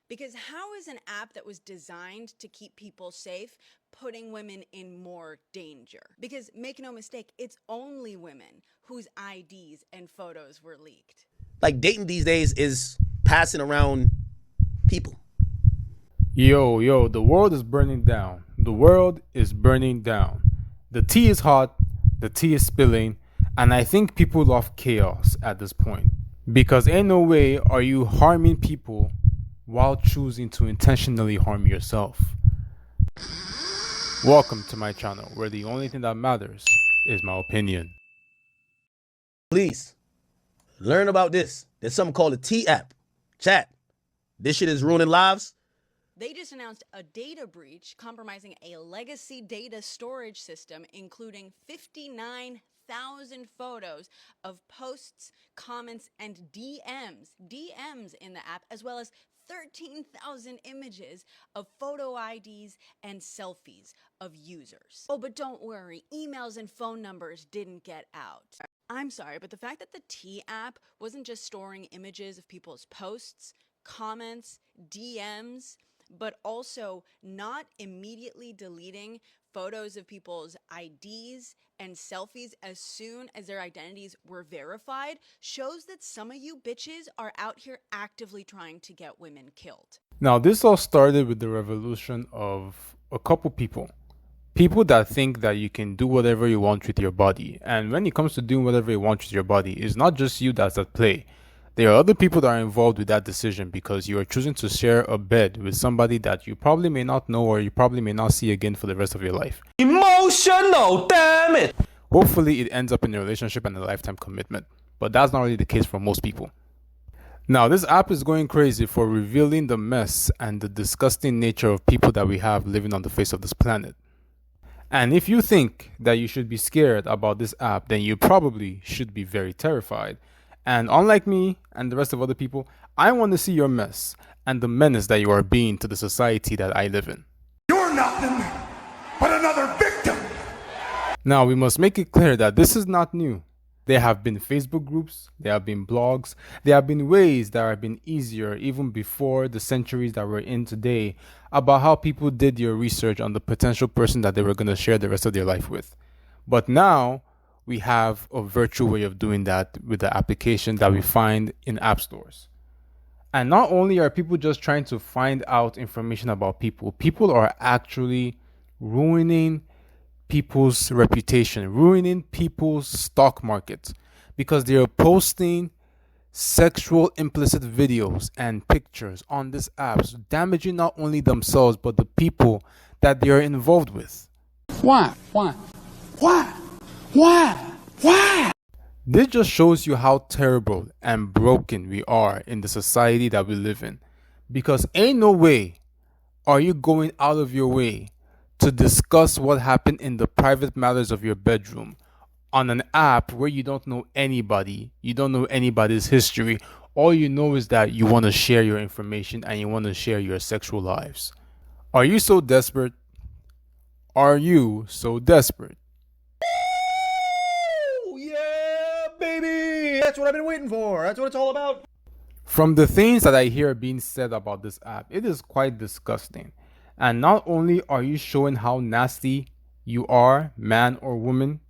Because how is an app that was designed to keep people safe putting women in more danger? Because make no mistake, it's only women whose IDs and photos were leaked. Like dating these days is passing around people. Yo, the world is burning down. The world is burning down. The tea is hot, the tea is spilling, and I think people love chaos at this point. Because ain't no way are you harming people while choosing to intentionally harm yourself. Welcome to my channel, where the only thing that matters is my opinion. Please learn about this. There's something called a T app. Chat. This shit is ruining lives. They just announced a data breach compromising a legacy data storage system, including 59,000 photos of posts, comments, and DMs in the app, as well as 13,000 images of photo IDs and selfies of users. Oh, but don't worry, emails and phone numbers didn't get out. I'm sorry, but the fact that the T app wasn't just storing images of people's posts, comments, DMs, but also not immediately deleting photos of people's IDs and selfies as soon as their identities were verified shows that some of you bitches are out here actively trying to get women killed. Now, this all started with the revolution of a couple people. People that think that you can do whatever you want with your body. And when it comes to doing whatever you want with your body, it's not just you that's at play. There are other people that are involved with that decision because you are choosing to share a bed with somebody that you probably may not know or you probably may not see again for the rest of your life. Emotional, damn it. Hopefully it ends up in a relationship and a lifetime commitment, but that's not really the case for most people. Now, this app is going crazy for revealing the mess and the disgusting nature of people that we have living on the face of this planet. And if you think that you should be scared about this app, then you probably should be very terrified. And unlike me and the rest of other people, I want to see your mess and the menace that you are being to the society that I live in. You're nothing but another victim. Now, we must make it clear that this is not new. There have been Facebook groups, there have been blogs, there have been ways that have been easier even before the centuries that we're in today about how people did your research on the potential person that they were going to share the rest of their life with. But now, we have a virtual way of doing that with the application that we find in app stores. And not only are people just trying to find out information about people, people are actually ruining people's reputation, ruining people's stock market because they are posting sexual implicit videos and pictures on these apps, damaging not only themselves but the people that they are involved with. Why? This just shows you how terrible and broken we are in the society that we live in. Because ain't no way are you going out of your way to discuss what happened in the private matters of your bedroom on an app where you don't know anybody, you don't know anybody's history. All you know is that you want to share your information and you want to share your sexual lives. Are you so desperate? Are you so desperate? Yeah, baby. That's what I've been waiting for. That's what it's all about. From the things that I hear being said about this app, it is quite disgusting. And not only are you showing how nasty you are, man or woman,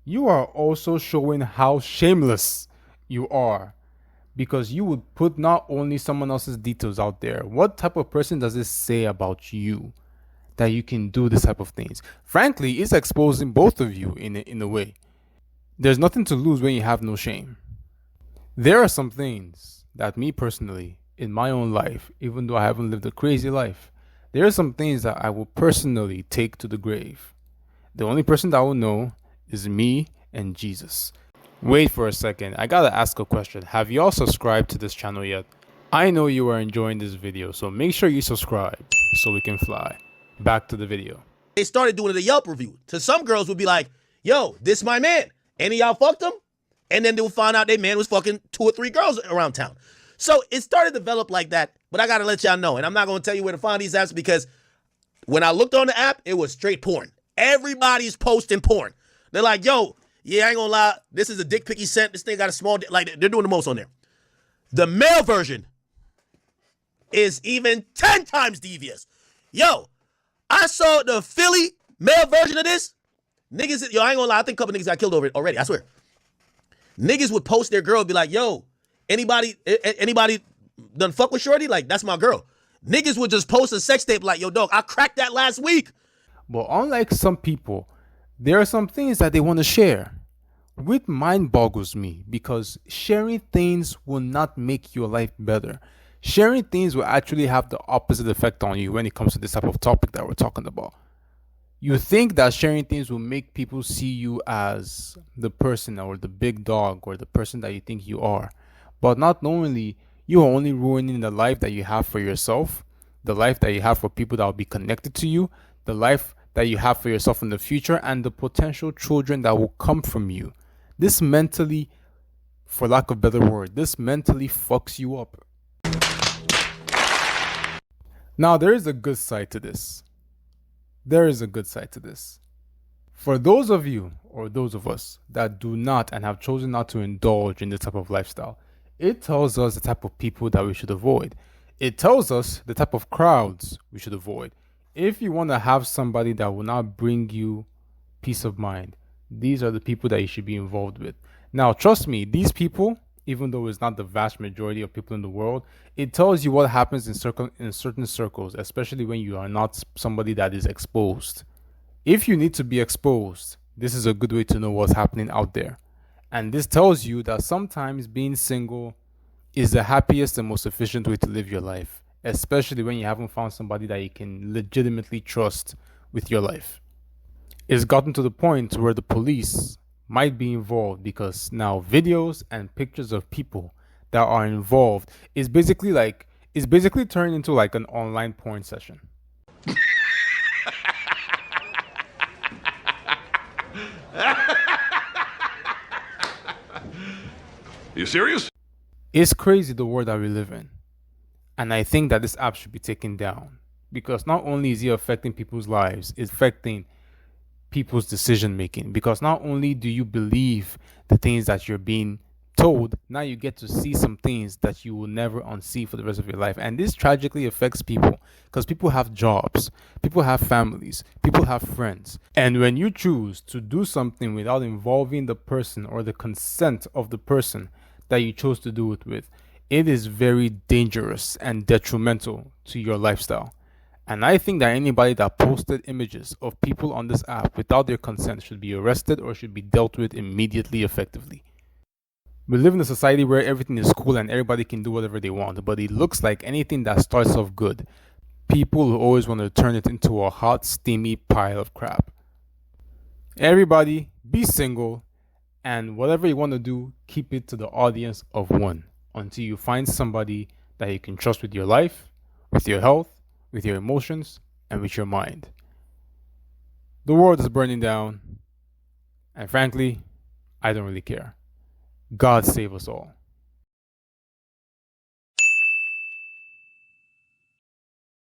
you are also showing how shameless you are. Because you would put not only someone else's details out there. What type of person does this say about you that you can do this type of things? Frankly, it's exposing both of you in a way. There's nothing to lose when you have no shame. There are some things that me personally, in my own life, even though I haven't lived a crazy life, there are some things that I will personally take to the grave. The only person that will know is me and Jesus. Wait for a second, I gotta ask a question. Have y'all subscribed to this channel yet? I know you are enjoying this video, so make sure you subscribe so we can fly. Back to the video. They started doing a Yelp review. To some girls would be like, yo, this my man. Any of y'all fucked him? And then they would find out their man was fucking 2 or 3 girls around town. So it started to develop like that. But I got to let y'all know. And I'm not going to tell you where to find these apps because when I looked on the app, it was straight porn. Everybody's posting porn. They're like, yo, yeah, I ain't going to lie. This is a dick pic he sent. This thing got a small dick. Like, they're doing the most on there. The male version is even 10 times devious. Yo, I saw the Philly male version of this. Niggas, yo, I ain't gonna lie, I think a couple niggas got killed over it already, I swear. Niggas would post their girl and be like, yo, anybody done fuck with shorty? Like, that's my girl. Niggas would just post a sex tape like, yo, dog, I cracked that last week. But unlike some people, there are some things that they want to share. Which mind boggles me, because sharing things will not make your life better. Sharing things will actually have the opposite effect on you when it comes to this type of topic that we're talking about. You think that sharing things will make people see you as the person or the big dog or the person that you think you are. But not only, you are only ruining the life that you have for yourself, the life that you have for people that will be connected to you, the life that you have for yourself in the future, and the potential children that will come from you. This mentally, for lack of a better word, this mentally fucks you up. Now, there is a good side to this. There is a good side to this. For those of you, or those of us, that do not and have chosen not to indulge in this type of lifestyle, it tells us the type of people that we should avoid. It tells us the type of crowds we should avoid. If you want to have somebody that will not bring you peace of mind, these are the people that you should be involved with. Now, trust me, these people, even though it's not the vast majority of people in the world, it tells you what happens in certain circles, especially when you are not somebody that is exposed. If you need to be exposed, this is a good way to know what's happening out there. And this tells you that sometimes being single is the happiest and most efficient way to live your life, especially when you haven't found somebody that you can legitimately trust with your life. It's gotten to the point where the police might be involved because now videos and pictures of people that are involved is basically turned into like an online porn session. You serious? It's crazy the world that we live in. And I think that this app should be taken down, because not only is it affecting people's lives, it's affecting people's decision making, because not only do you believe the things that you're being told, now you get to see some things that you will never unsee for the rest of your life. And this tragically affects people, because people have jobs, people have families, people have friends. And when you choose to do something without involving the person or the consent of the person that you chose to do it with, it is very dangerous and detrimental to your lifestyle. And I think that anybody that posted images of people on this app without their consent should be arrested or should be dealt with immediately, effectively. We live in a society where everything is cool and everybody can do whatever they want, but it looks like anything that starts off good, people always want to turn it into a hot, steamy pile of crap. Everybody, be single, and whatever you want to do, keep it to the audience of one until you find somebody that you can trust with your life, with your health, with your emotions, and with your mind. The world is burning down, and frankly, I don't really care. God save us all.